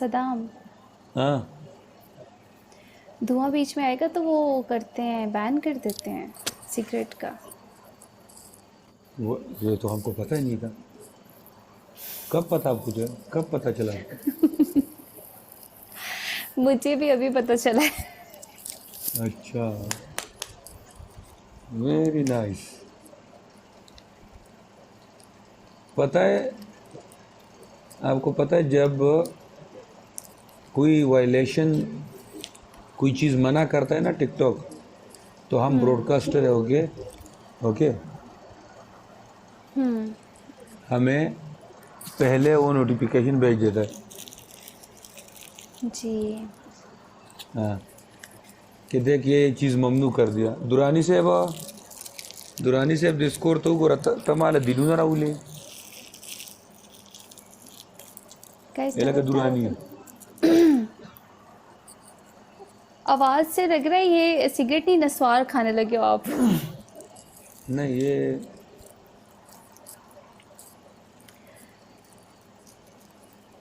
सदाम, हाँ, धुआं बीच में आएगा तो वो करते हैं, बैन कर देते हैं सिगरेट का। वो ये तो हमको पता ही नहीं था। कब पता आपको, जो है कब पता चला आपको? मुझे भी अभी पता चला है। अच्छा, वेरी नाइस। पता है, आपको पता है जब कोई वायलेशन, कोई चीज़ मना करता है ना टिकटॉक, तो हम ब्रॉडकास्टर होके ओके, हमें पहले वो नोटिफिकेशन भेज देता है। जी। हाँ, कि देख ये चीज़ ममनू कर दिया। दुरानी से अब डिस्कोर तो गोरा तमाल दिलू ना राहुले, गाइस ये लगा डबल दुरानी है। टैप। आवाज से लग रहा है ये सिगरेट नहीं, नस्वार खाने लगे हो आप। नहीं ये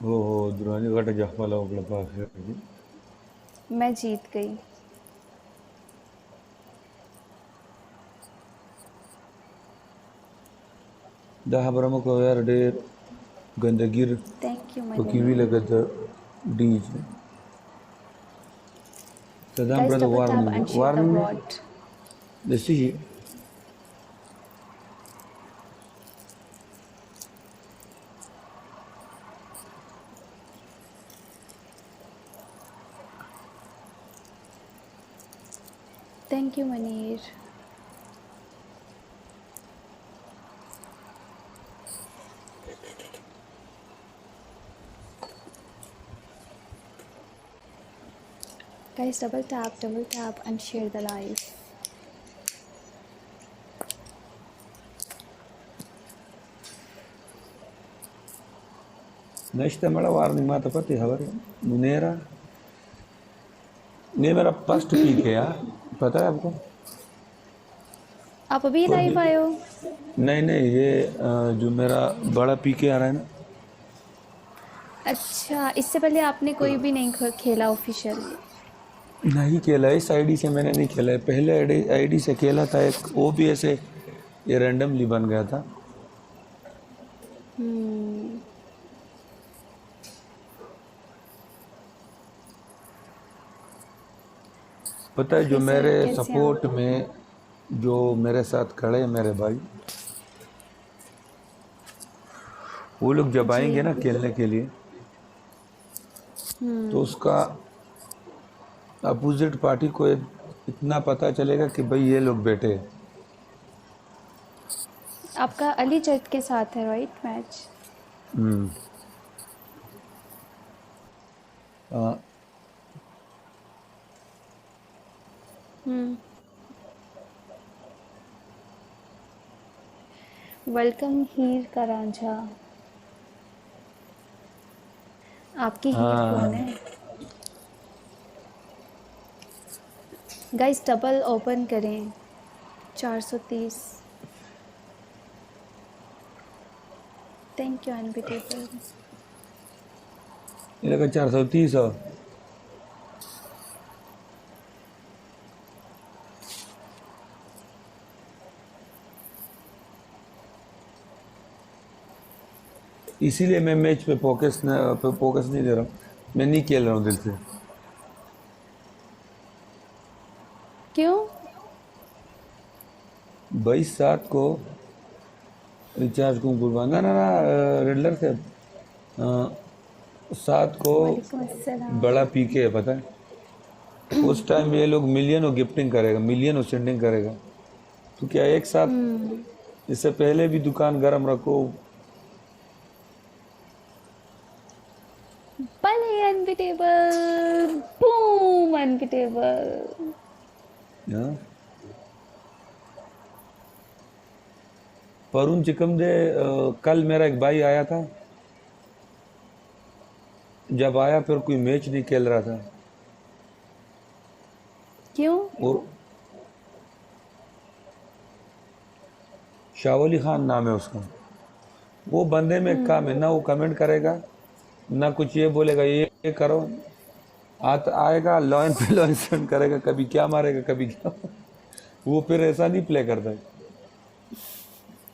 हो दुरानी घट जहवाला ओगला पास है। मैं जीत गई। dah berapa kau ya ada gandagir thank you pakiwi Manish. laga the DJ. Tadam guys brother double tap warning and share the warning word. let's see. Thank you Manish. Guys double tap and share the live. Next मेरा warning माता पति हवर मुनेरा ने मेरा first peak है यार, पता है आपको? आप अभी लाइव आए हो? नहीं नहीं ये जो मेरा बड़ा पीके आ रहा है ना, अच्छा, इससे पहले आपने कोई भी नहीं खेला ऑफिशियली? नहीं खेला है। इस आईडी से मैंने नहीं खेला है, पहले आईडी से खेला था एक, वो भी ऐसे ये रैंडमली बन गया था। पता है जो हाय मेरे सर, कैसे हैं सपोर्ट आप? में जो मेरे साथ खड़े हैं मेरे भाई, वो लोग जब जी। आएंगे ना खेलने के लिए, तो उसका अपोजिट पार्टी को इतना पता चलेगा कि भाई ये लोग बैठे हैं। आपका अली जट के साथ है राइट मैच? हम्म, आ, वेलकम हीर का रांझा। आपकी हीर कौन हाँ, है? गाइस डबल ओपन करें। 430। Thank you unbeatable. ये लगा 430 हो। इसीलिए मैं मैच पे फोकस नहीं दे रहा हूँ, मैं नहीं खेल रहा हूँ दिल से। क्यों? 22/7 को रिचार्ज को गुरबाना ना ना रेडलर से 7 को वालेकुम अस्सलाम। बड़ा पीके है पता है। उस टाइम ये लोग मिलियन और गिफ्टिंग करेगा, मिलियन और सेंडिंग करेगा। तो क्या एक साथ, इससे पहले भी दुकान गरम रखो। भले अनबिटेबल। Boom unbeatable. हाँ? परुण चिकम दे कल मेरा एक भाई आया था, जब आया फिर कोई मैच नहीं खेल रहा था। क्यों? और शाह वली खान नाम है उसका। वो बंदे में काम है ना, वो कमेंट करेगा ना कुछ ये बोलेगा ये करो, आएगा लॉयन पे लॉयन करेगा, कभी क्या मारेगा कभी क्या। वो फिर ऐसा नहीं प्ले करता है,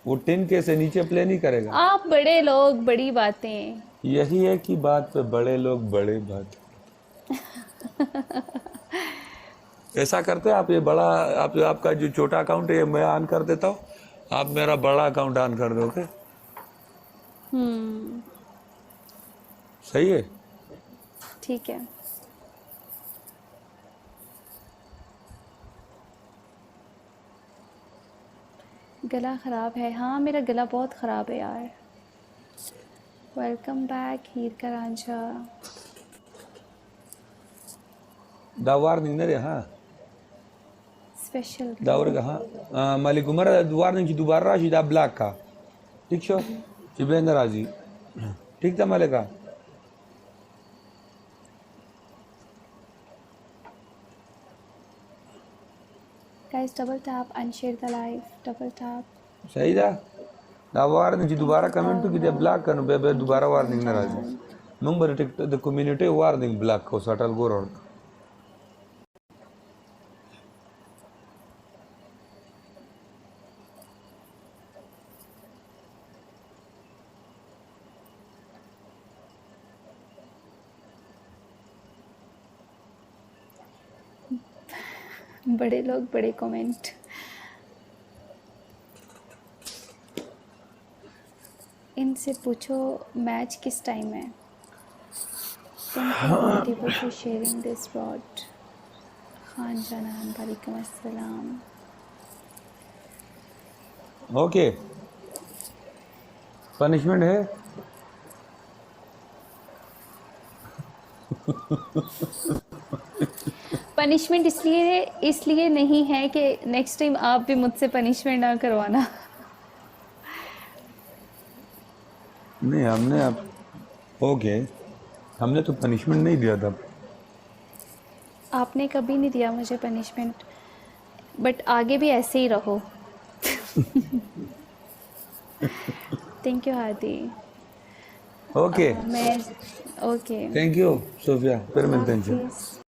वो 10K से नीचे प्ले नहीं करेगा। आप बड़े लोग बड़ी बातें। यही है कि बात पे बड़े लोग बड़े बात। ऐसा करते हैं आप, ये बड़ा आपका जो छोटा अकाउंट है ये मैं ऑन कर देता हूँ, आप मेरा बड़ा अकाउंट ऑन कर दो। ओके, सही है। ठीक है। गला ख़राब है। हाँ, मेरा गला बहुत ख़राब है यार। वेलकम बैक हीर का रांझा। दा वार्निंग नहीं रे, हाँ स्पेशल दा वर्ग, हाँ मालिक उमर वार्निंग की दोबारा राशि दा ब्लैक का, ठीक शो चिबेंद्र राजी, ठीक था मालिका। Guys double tap and share the live, double tap. सही था। दा वार्निंग की दोबारा कमेंट तो किधर ब्लैक करने बे दोबारा वार्निंग ना राजी number tick the community warning black को सटल गोर और बड़े लोग बड़े कमेंट। इनसे पूछो मैच किस टाइम है। Thank you for sharing this spot. खान जनान वालेकुम अस्सलाम। ओके, पनिशमेंट है। पनिशमेंट इसलिए नहीं है कि नेक्स्ट टाइम आप भी मुझसे पनिशमेंट ना करवाना। नहीं हमने अब ओके, हमने तो पनिशमेंट नहीं दिया था। आपने कभी नहीं दिया मुझे पनिशमेंट, बट आगे भी ऐसे ही रहो। Thank you Hadi. ओके मैं ओके, थैंक यू सोफिया, फिर मिलते हैं। हाफिज़।